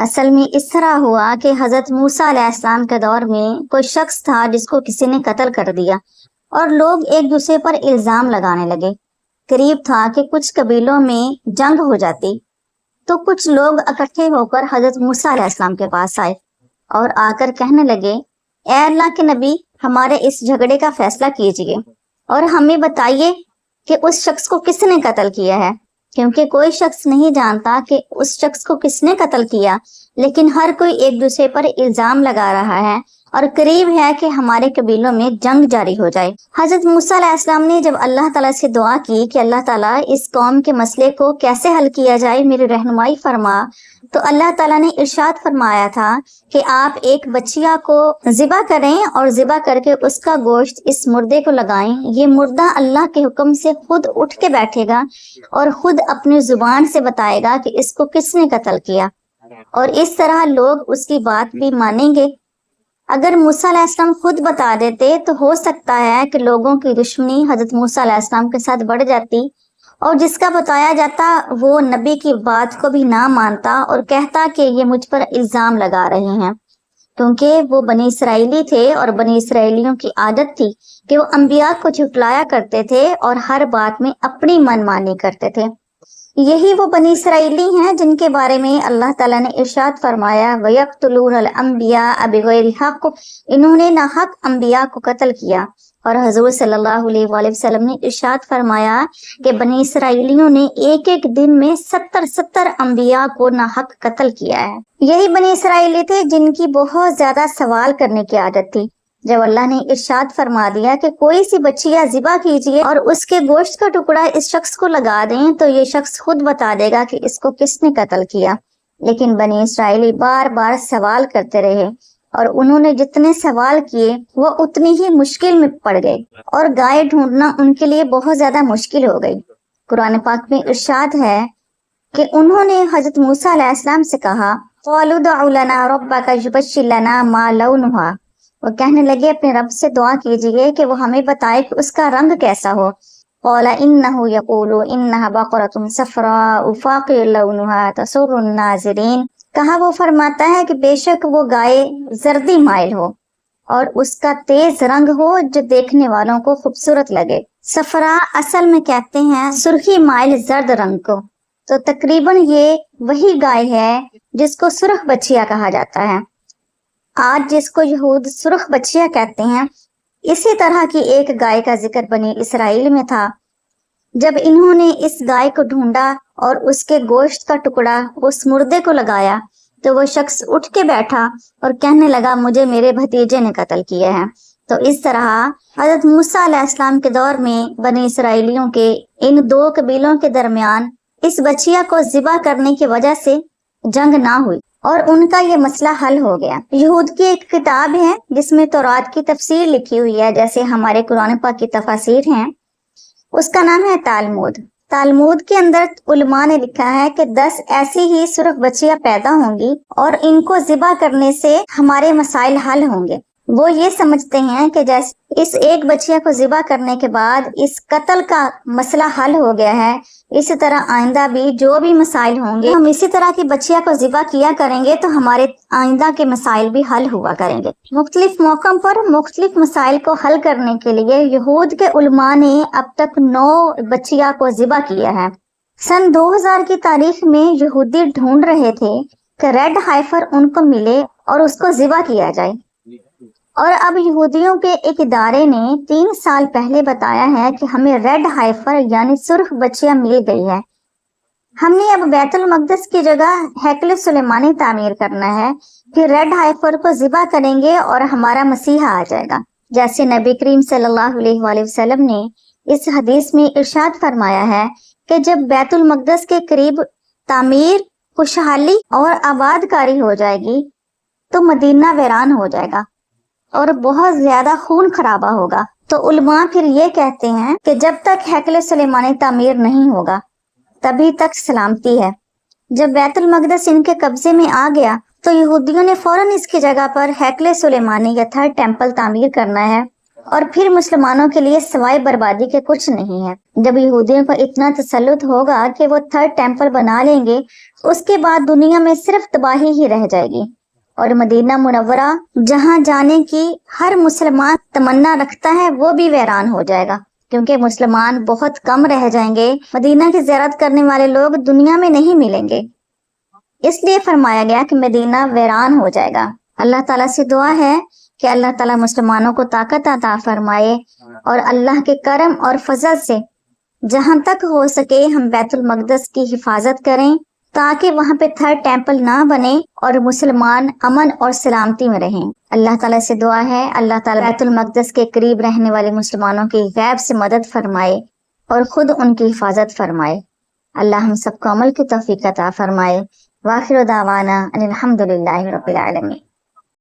اصل میں اس طرح ہوا کہ حضرت موسیٰ علیہ السلام کے دور میں کوئی شخص تھا جس کو کسی نے قتل کر دیا، اور لوگ ایک دوسرے پر الزام لگانے لگے۔ قریب تھا کہ کچھ قبیلوں میں جنگ ہو جاتی، تو کچھ لوگ اکٹھے ہو کر حضرت موسیٰ علیہ السلام کے پاس آئے اور آ کر کہنے لگے، اے اللہ کے نبی، ہمارے اس جھگڑے کا فیصلہ کیجیے اور ہمیں بتائیے کہ اس شخص کو کس نے قتل کیا ہے، کیونکہ کوئی شخص نہیں جانتا کہ اس شخص کو کس نے قتل کیا، لیکن ہر کوئی ایک دوسرے پر الزام لگا رہا ہے اور قریب ہے کہ ہمارے قبیلوں میں جنگ جاری ہو جائے۔ حضرت موسیٰ علیہ السلام نے جب اللہ تعالیٰ سے دعا کی کہ اللہ تعالیٰ اس قوم کے مسئلے کو کیسے حل کیا جائے، میری رہنمائی فرما، تو اللہ تعالیٰ نے ارشاد فرمایا تھا کہ آپ ایک بچیا کو ذبح کریں اور ذبح کر کے اس کا گوشت اس مردے کو لگائیں۔ یہ مردہ اللہ کے حکم سے خود اٹھ کے بیٹھے گا اور خود اپنی زبان سے بتائے گا کہ اس کو کس نے قتل کیا، اور اس طرح لوگ اس کی بات بھی مانیں گے۔ اگر موسیٰ علیہ السلام خود بتا دیتے تو ہو سکتا ہے کہ لوگوں کی دشمنی حضرت موسیٰ علیہ السلام کے ساتھ بڑھ جاتی، اور جس کا بتایا جاتا وہ نبی کی بات کو بھی نہ مانتا اور کہتا کہ یہ مجھ پر الزام لگا رہے ہیں، کیونکہ وہ بنی اسرائیلی تھے اور بنی اسرائیلیوں کی عادت تھی کہ وہ انبیاء کو جھٹلایا کرتے تھے اور ہر بات میں اپنی من مانی کرتے تھے۔ یہی وہ بنی اسرائیلی ہیں جن کے بارے میں اللہ تعالیٰ نے ارشاد فرمایا، وَيَقْتُلُونَ الْأَنْبِيَاءَ بِغَيْرِ حَقٍّ، انہوں نے ناحق انبیاء کو قتل کیا۔ اور حضور صلی اللہ علیہ وآلہ وسلم نے ارشاد فرمایا کہ بنی اسرائیلیوں نے ایک ایک دن میں 70 انبیاء کو ناحق قتل کیا ہے۔ یہی بنی اسرائیلی تھے جن کی بہت زیادہ سوال کرنے کی عادت تھی۔ جب اللہ نے ارشاد فرما دیا کہ کوئی سی بچیا ذبح کیجیے اور اس کے گوشت کا ٹکڑا اس شخص کو لگا دیں، تو یہ شخص خود بتا دے گا کہ اس کو کس نے قتل کیا۔ لیکن بنی اسرائیلی بار بار سوال کرتے رہے، اور انہوں نے جتنے سوال کیے وہ اتنی ہی مشکل میں پڑ گئے، اور گائے ڈھونڈنا ان کے لیے بہت زیادہ مشکل ہو گئی۔ قرآن پاک میں ارشاد ہے کہ انہوں نے حضرت موسیٰ علیہ السلام سے کہا، قالوا ادع لنا ربک یبین لنا ما لونھا، وہ کہنے لگے اپنے رب سے دعا کیجئے کہ وہ ہمیں بتائے کہ اس کا رنگ کیسا ہو۔ قال انہ یقول انہا بقرۃ صفراء فاقع لونھا تسر الناظرین، کہا وہ فرماتا ہے کہ بے شک وہ گائے زردی مائل ہو اور اس کا تیز رنگ ہو جو دیکھنے والوں کو خوبصورت لگے۔ صفراء اصل میں کہتے ہیں سرخی مائل زرد رنگ کو، تو تقریباً یہ وہی گائے ہے جس کو سرخ بچیا کہا جاتا ہے۔ آج جس کو یہود سرخ بچیا کہتے ہیں، اسی طرح کی ایک گائے کا ذکر بنی اسرائیل میں تھا۔ جب انہوں نے اس گائے کو ڈھونڈا اور اس کے گوشت کا ٹکڑا اس مردے کو لگایا، تو وہ شخص اٹھ کے بیٹھا اور کہنے لگا مجھے میرے بھتیجے نے قتل کیا ہے۔ تو اس طرح حضرت موسیٰ علیہ السلام کے دور میں بنی اسرائیلیوں کے ان دو قبیلوں کے درمیان اس بچیا کو ذبح کرنے کی وجہ سے جنگ نہ ہوئی اور ان کا یہ مسئلہ حل ہو گیا۔ یہود کی ایک کتاب ہے جس میں تورات کی تفسیر لکھی ہوئی ہے، جیسے ہمارے قرآن پاک کی تفاسیر ہیں، اس کا نام ہے تالمود۔ تالمود کے اندر علماء نے لکھا ہے کہ 10 ایسی ہی سرخ بچیاں پیدا ہوں گی اور ان کو ذبح کرنے سے ہمارے مسائل حل ہوں گے۔ وہ یہ سمجھتے ہیں کہ جیسے اس ایک بچیا کو ذبح کرنے کے بعد اس قتل کا مسئلہ حل ہو گیا ہے، اسی طرح آئندہ بھی جو بھی مسائل ہوں گے، ہم اسی طرح کی بچیا کو ذبح کیا کریں گے تو ہمارے آئندہ کے مسائل بھی حل ہوا کریں گے۔ مختلف موقعوں پر مختلف مسائل کو حل کرنے کے لیے یہود کے علماء نے اب تک 9 بچیا کو ذبح کیا ہے۔ سن 2000 کی تاریخ میں یہودی ڈھونڈ رہے تھے کہ ریڈ ہائفر ان کو ملے اور اس کو ذبح کیا جائے، اور اب یہودیوں کے ایک ادارے نے 3 سال پہلے بتایا ہے کہ ہمیں ریڈ ہائفر یعنی سرخ بچیا مل گئی ہے۔ ہم نے اب بیت المقدس کی جگہ ہیکل سلیمانی تعمیر کرنا ہے، پھر ریڈ ہائفر کو ذبح کریں گے اور ہمارا مسیحا آ جائے گا، جیسے نبی کریم صلی اللہ علیہ وآلہ وسلم نے اس حدیث میں ارشاد فرمایا ہے کہ جب بیت المقدس کے قریب تعمیر، خوشحالی اور آباد کاری ہو جائے گی تو مدینہ ویران ہو جائے گا اور بہت زیادہ خون خرابہ ہوگا۔ تو علماء پھر یہ کہتے ہیں کہ جب تک ہیکل سلیمانی تعمیر نہیں ہوگا تبھی تک سلامتی ہے۔ جب بیت المقدس ان کے قبضے میں آ گیا تو یہودیوں نے فوراً اس کی جگہ پر ہیکل سلیمانی یا تھرڈ ٹیمپل تعمیر کرنا ہے، اور پھر مسلمانوں کے لیے سوائے بربادی کے کچھ نہیں ہے۔ جب یہودیوں کو اتنا تسلط ہوگا کہ وہ تھرڈ ٹیمپل بنا لیں گے، اس کے بعد دنیا میں صرف تباہی ہی رہ جائے گی، اور مدینہ منورہ جہاں جانے کی ہر مسلمان تمنا رکھتا ہے وہ بھی ویران ہو جائے گا، کیونکہ مسلمان بہت کم رہ جائیں گے۔ مدینہ کی زیارت کرنے والے لوگ دنیا میں نہیں ملیں گے، اس لیے فرمایا گیا کہ مدینہ ویران ہو جائے گا۔ اللہ تعالیٰ سے دعا ہے کہ اللہ تعالیٰ مسلمانوں کو طاقت عطا فرمائے، اور اللہ کے کرم اور فضل سے جہاں تک ہو سکے ہم بیت المقدس کی حفاظت کریں، تاکہ وہاں پہ تھرڈ ٹیمپل نہ بنے اور مسلمان امن اور سلامتی میں رہیں۔ اللہ تعالیٰ سے دعا ہے اللہ تعالیٰ بیت المقدس کے قریب رہنے والے مسلمانوں کی غیب سے مدد فرمائے اور خود ان کی حفاظت فرمائے۔ اللہ ہم سب کو عمل کی توفیق عطا فرمائے۔ وآخر دعوانا ان الحمد للہ رب العالمین۔